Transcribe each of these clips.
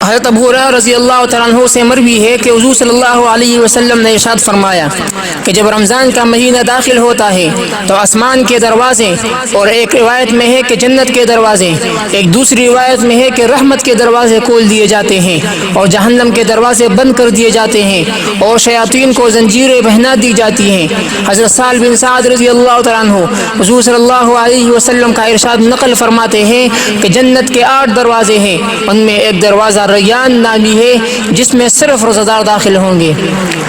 حضرت ابو ہریرہ رضی اللہ تعالیٰ عنہ سے مروی ہے کہ حضور صلی اللہ علیہ وسلم نے ارشاد فرمایا کہ جب رمضان کا مہینہ داخل ہوتا ہے تو آسمان کے دروازے، اور ایک روایت میں ہے کہ جنت کے دروازے، ایک دوسری روایت میں ہے کہ رحمت کے دروازے کھول دیے جاتے ہیں اور جہنم کے دروازے بند کر دیے جاتے ہیں اور شیاطین کو زنجیریں پہنا دی جاتی ہیں۔ حضرت سہل بن سعد رضی اللہ تعالیٰ عنہ حضور صلی اللہ علیہ وسلم کا ارشاد نقل فرماتے ہیں کہ جنت کے 8 دروازے ہیں، ان میں ایک دروازہ ریان نامی ہے جس میں صرف روزہ دار داخل ہوں گے۔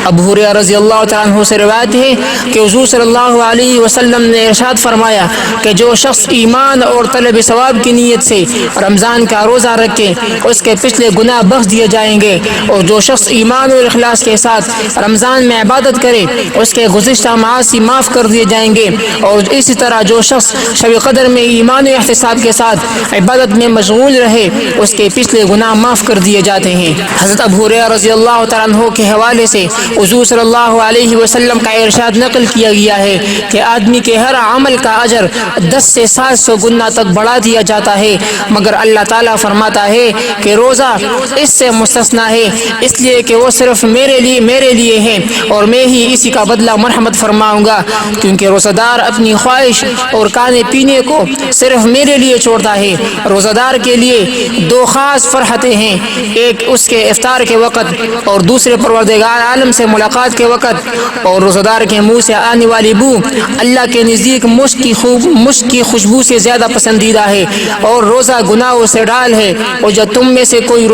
ابو ہریرہ رضی اللہ تعالیٰ عنہ سے روایت ہے کہ حضور صلی اللہ علیہ وسلم نے ارشاد فرمایا کہ جو شخص ایمان اور طلب ثواب کی نیت سے رمضان کا روزہ رکھے اس کے پچھلے گناہ بخش دیے جائیں گے، اور جو شخص ایمان اور اخلاص کے ساتھ رمضان میں عبادت کرے اس کے گزشتہ معاصی معاف کر دیے جائیں گے، اور اسی طرح جو شخص شب قدر میں ایمان و احتساب کے ساتھ عبادت میں مشغول رہے اس کے پچھلے گناہ معاف کر دیے جاتے ہیں۔ حضرت ابو ہریرہ رضی اللہ تعالیٰ عنہ کے حوالے سے حضور صلی اللہ علیہ وسلم کا ارشاد نقل کیا گیا ہے کہ آدمی کے ہر عمل کا اجر 10 سے 700 گنا تک بڑھا دیا جاتا ہے، مگر اللہ تعالیٰ فرماتا ہے کہ روزہ اس سے مستثنا ہے، اس لیے کہ وہ صرف میرے لیے ہے اور میں ہی اسی کا بدلہ مرحمت فرماؤں گا، کیونکہ روزہ دار اپنی خواہش اور کھانے پینے کو صرف میرے لیے چھوڑتا ہے۔ روزہ دار کے لیے 2 خاص فرحتیں ہیں، ایک اس کے افطار کے وقت اور دوسرے پروردگار عالم سے ملاقات کے وقت، اور روزہ دار کے منہ سے آنے والی بو اللہ کے نزدیک مشک کی خوشبو سے زیادہ پسندیدہ ہے، اور روزہ گناہوں سے ڈال ہے، اور جب تم میں سے کوئی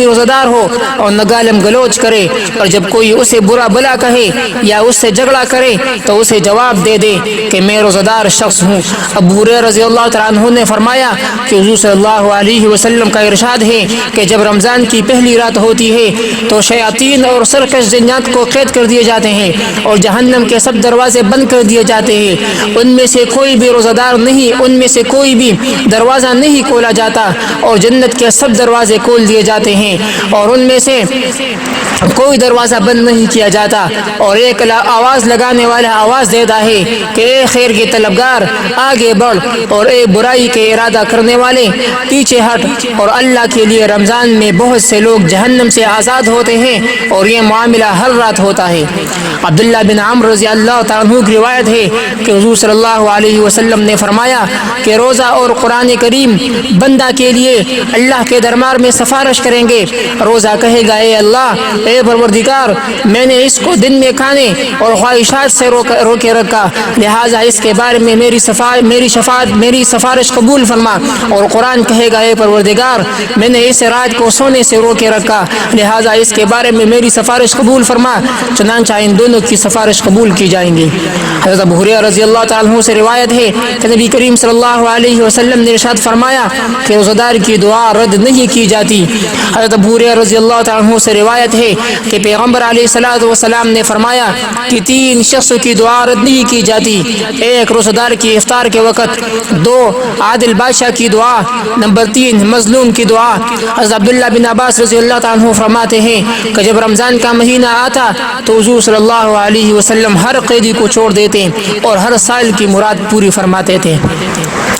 روزہ دار ہو اور نہ گالم گلوچ کرے، اور جب کوئی اسے برا بلا کہے یا اس سے جھگڑا کرے تو اسے جواب دے دے کہ میں روزہ دار شخص ہوں۔ ابو ہریرہ رضی اللہ تعالیٰ عنہ نے فرمایا کہ حضور صلی اللہ علیہ وسلم کا ارشاد ہے کہ جب رمضان کی پہلی رات ہوتی ہے تو شیاطین اور سرکش جنات کو قید کر دیے جاتے ہیں اور جہنم کے سب دروازے بند کر دیے جاتے ہیں، ان میں سے کوئی بھی روزہ دار نہیں، ان میں سے کوئی بھی دروازہ نہیں کھولا جاتا، اور جنت کے سب دروازے کھول دیے جاتے ہیں اور ان میں سے کوئی دروازہ بند نہیں کیا جاتا، اور ایک آواز لگانے والا آواز دیتا ہے کہ اے خیر کے طلبگار آگے بڑھ، اور اے برائی کے ارادہ کرنے والے پیچھے ہٹ۔ اور اللہ کے لیے رمضان میں بہت سے لوگ جہنم سے آزاد ہوتے ہیں، اور یہ معاملہ ہر رات ہوتا ہے۔ عبداللہ بن عمرو رضی اللہ تعالیٰ عنہ کی روایت ہے کہ حضور صلی اللہ علیہ وسلم نے فرمایا کہ روزہ اور قرآن کریم بندہ کے لیے اللہ کے دربار میں سفارش کریں گے۔ روزہ کہے گا اے اللہ، اے پروردگار، میں نے اس کو دن میں کھانے اور خواہشات سے روکے رکھا، لہٰذا اس کے بارے میں میری سفارش قبول فرما۔ اور قرآن کہے گا اے پروردگار، میں نے اس رات کو سونے سے روکے رکھا، لہٰذا اس کے بارے میں میری سفارش قبول فرما، چنانچہ ان دونوں کی سفارش قبول کی جائیں گی۔ حضرت ابو ہریرہ رضی اللہ تعالیٰ عنہ سے روایت ہے کہ نبی کریم صلی اللہ علیہ وسلم نے ارشاد فرمایا کہ روزہ دار کی دعا رد نہیں کی جاتی۔ حضرت ابو ہریرہ رضی اللہ تعالیٰ عنہ سے روایت ہے کہ پیغمبر علیہ الصلوۃ والسلام نے فرمایا کہ 3 شخصوں کی دعا رد نہیں کی جاتی، ایک روزہ دار کی افطار کے وقت، 2 عادل بادشاہ کی دعا، نمبر 3 مظلوم کی دعا۔ حضرت عبداللہ بن عباس رضی اللہ تعالیٰ عنہ فرماتے ہیں کہ جب رمضان کا مہینہ آتا تو حضور صلی اللہ علیہ وسلم ہر قیدی کو چھوڑ دیتے اور ہر سال کی مراد پوری فرماتے تھے۔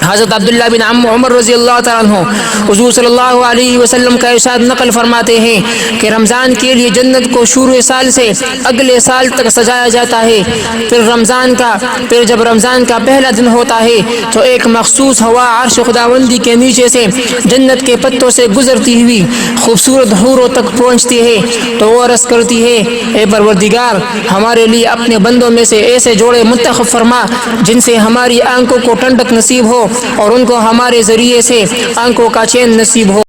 حضرت عبداللہ بن عمر رضی اللہ تعالیٰ عنہ حضور صلی اللہ علیہ وسلم کا ارشاد نقل فرماتے ہیں کہ رمضان کے لیے جنت کو شروع سال سے اگلے سال تک سجایا جاتا ہے۔ پھر جب رمضان کا پہلا دن ہوتا ہے تو ایک مخصوص ہوا عرش خداوندی کے نیچے سے جنت کے پتوں سے گزرتی ہوئی خوبصورت حوروں تک پہنچتی ہے تو وہ عرض کرتی ہے اے پروردگار، ہمارے لیے اپنے بندوں میں سے ایسے جوڑے منتخب فرما جن سے ہماری آنکھوں کو ٹھنڈک نصیب ہو اور ان کو ہمارے ذریعے سے آنکھوں کا چین نصیب ہو۔